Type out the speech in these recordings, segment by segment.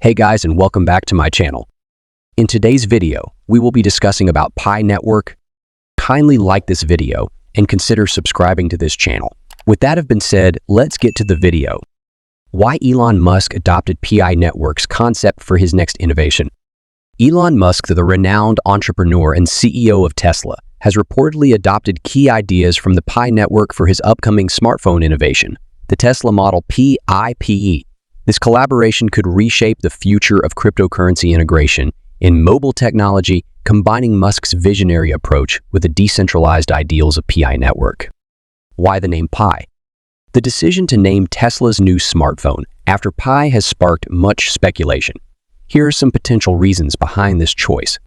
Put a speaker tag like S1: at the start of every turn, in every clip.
S1: Hey guys, and welcome back to my channel. In today's video, we will be discussing about Pi Network. Kindly like this video and consider subscribing to this channel. With that have been said, let's get to the video. Why Elon Musk adopted Pi Network's concept for his next innovation. Elon Musk, the renowned entrepreneur and CEO of Tesla, has reportedly adopted key ideas from the Pi Network for his upcoming smartphone innovation, the Tesla Model PIPE. This collaboration could reshape the future of cryptocurrency integration in mobile technology, combining Musk's visionary approach with the decentralized ideals of Pi Network. Why the name Pi? The decision to name Tesla's new smartphone after Pi has sparked much speculation. Here are some potential reasons behind this choice.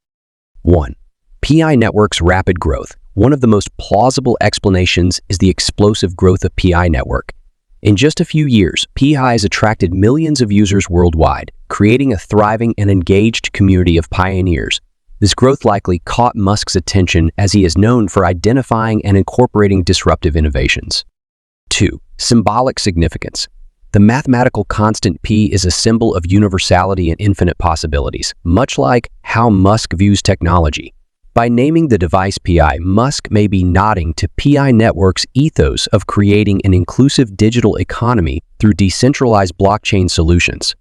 S1: 1. Pi Network's rapid growth. One of the most plausible explanations is the explosive growth of Pi Network. In just a few years, Pi has attracted millions of users worldwide, creating a thriving and engaged community of pioneers. This growth likely caught Musk's attention as he is known for identifying and incorporating disruptive innovations. 2. Symbolic significance. The mathematical constant P is a symbol of universality and infinite possibilities, much like how Musk views technology. By naming the device Pi, Musk may be nodding to Pi Network's ethos of creating an inclusive digital economy through decentralized blockchain solutions.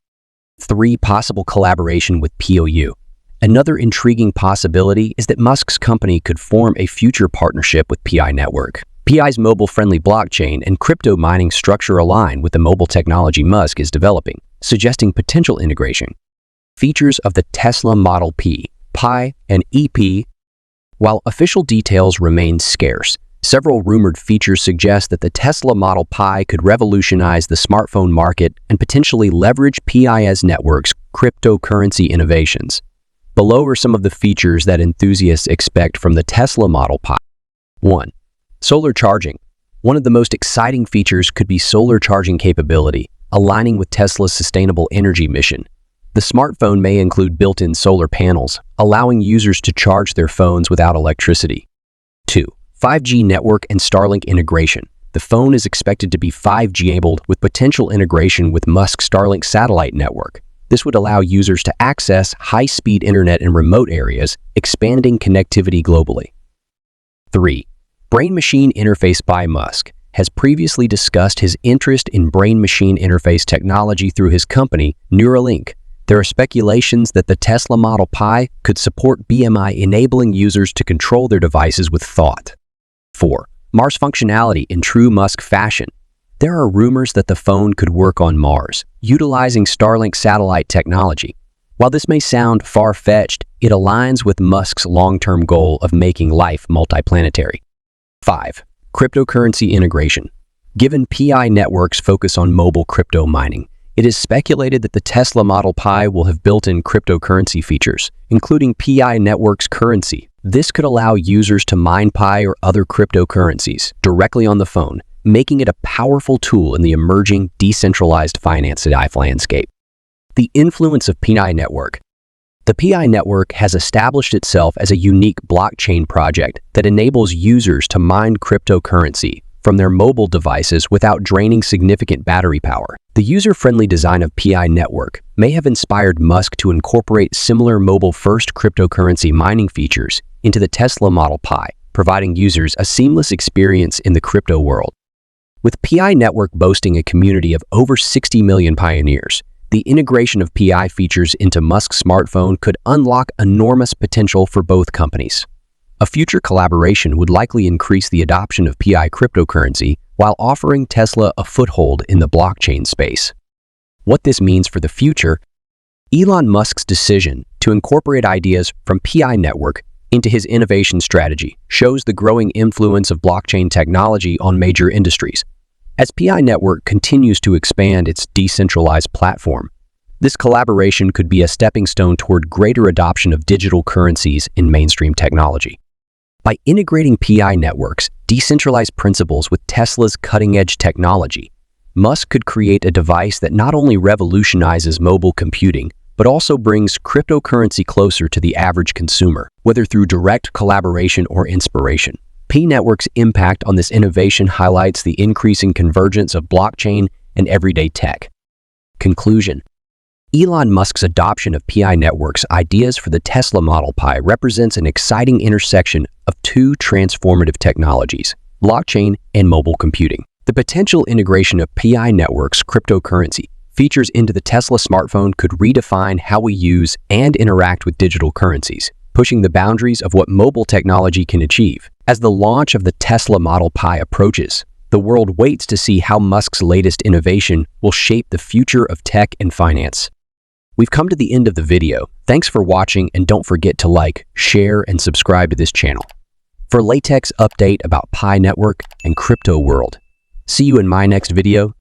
S1: 3. Possible collaboration with POU. Another intriguing possibility is that Musk's company could form a future partnership with Pi Network. Pi's mobile-friendly blockchain and crypto mining structure align with the mobile technology Musk is developing, suggesting potential integration. Features of the Tesla Model P, Pi, and EP. While official details remain scarce, several rumored features suggest that the Tesla Model Pi could revolutionize the smartphone market and potentially leverage Pi's network's cryptocurrency innovations. Below are some of the features that enthusiasts expect from the Tesla Model Pi. 1. Solar charging. One of the most exciting features could be solar charging capability, aligning with Tesla's sustainable energy mission. The smartphone may include built-in solar panels, allowing users to charge their phones without electricity. 2. 5G network and Starlink integration. The phone is expected to be 5G-enabled with potential integration with Musk's Starlink satellite network. This would allow users to access high-speed internet in remote areas, expanding connectivity globally. 3. Brain-machine interface. By Musk has previously discussed his interest in brain-machine interface technology through his company, Neuralink. There are speculations that the Tesla Model Pi could support BMI, enabling users to control their devices with thought. 4. Mars functionality. In true Musk fashion, there are rumors that the phone could work on Mars, utilizing Starlink satellite technology. While this may sound far-fetched, it aligns with Musk's long-term goal of making life multiplanetary. 5. Cryptocurrency integration. Given Pi Network's focus on mobile crypto mining, it is speculated that the Tesla Model Pi will have built-in cryptocurrency features, including Pi Network's currency. This could allow users to mine Pi or other cryptocurrencies directly on the phone, making it a powerful tool in the emerging decentralized finance landscape. The influence of Pi Network. The Pi Network has established itself as a unique blockchain project that enables users to mine cryptocurrency from their mobile devices without draining significant battery power. The user-friendly design of Pi Network may have inspired Musk to incorporate similar mobile-first cryptocurrency mining features into the Tesla Model Pi, providing users a seamless experience in the crypto world. With Pi Network boasting a community of over 60 million pioneers, the integration of Pi features into Musk's smartphone could unlock enormous potential for both companies. A future collaboration would likely increase the adoption of Pi cryptocurrency while offering Tesla a foothold in the blockchain space. What this means for the future. Elon Musk's decision to incorporate ideas from Pi Network into his innovation strategy shows the growing influence of blockchain technology on major industries. As Pi Network continues to expand its decentralized platform, this collaboration could be a stepping stone toward greater adoption of digital currencies in mainstream technology. By integrating Pi Network's decentralized principles with Tesla's cutting-edge technology, Musk could create a device that not only revolutionizes mobile computing, but also brings cryptocurrency closer to the average consumer, whether through direct collaboration or inspiration. Pi Network's impact on this innovation highlights the increasing convergence of blockchain and everyday tech. Conclusion. Elon Musk's adoption of Pi networks ideas for the Tesla Model Pi represents an exciting intersection of two transformative technologies, blockchain and mobile computing. The potential integration of Pi networks cryptocurrency features into the Tesla smartphone could redefine how we use and interact with digital currencies, pushing the boundaries of what mobile technology can achieve. As the launch of the Tesla Model Pi approaches, the world waits to see how Musk's latest innovation will shape the future of tech and finance. We've come to the end of the video. Thanks for watching, and don't forget to like, share, and subscribe to this channel. For latex update about Pi network and crypto world. See you in my next video.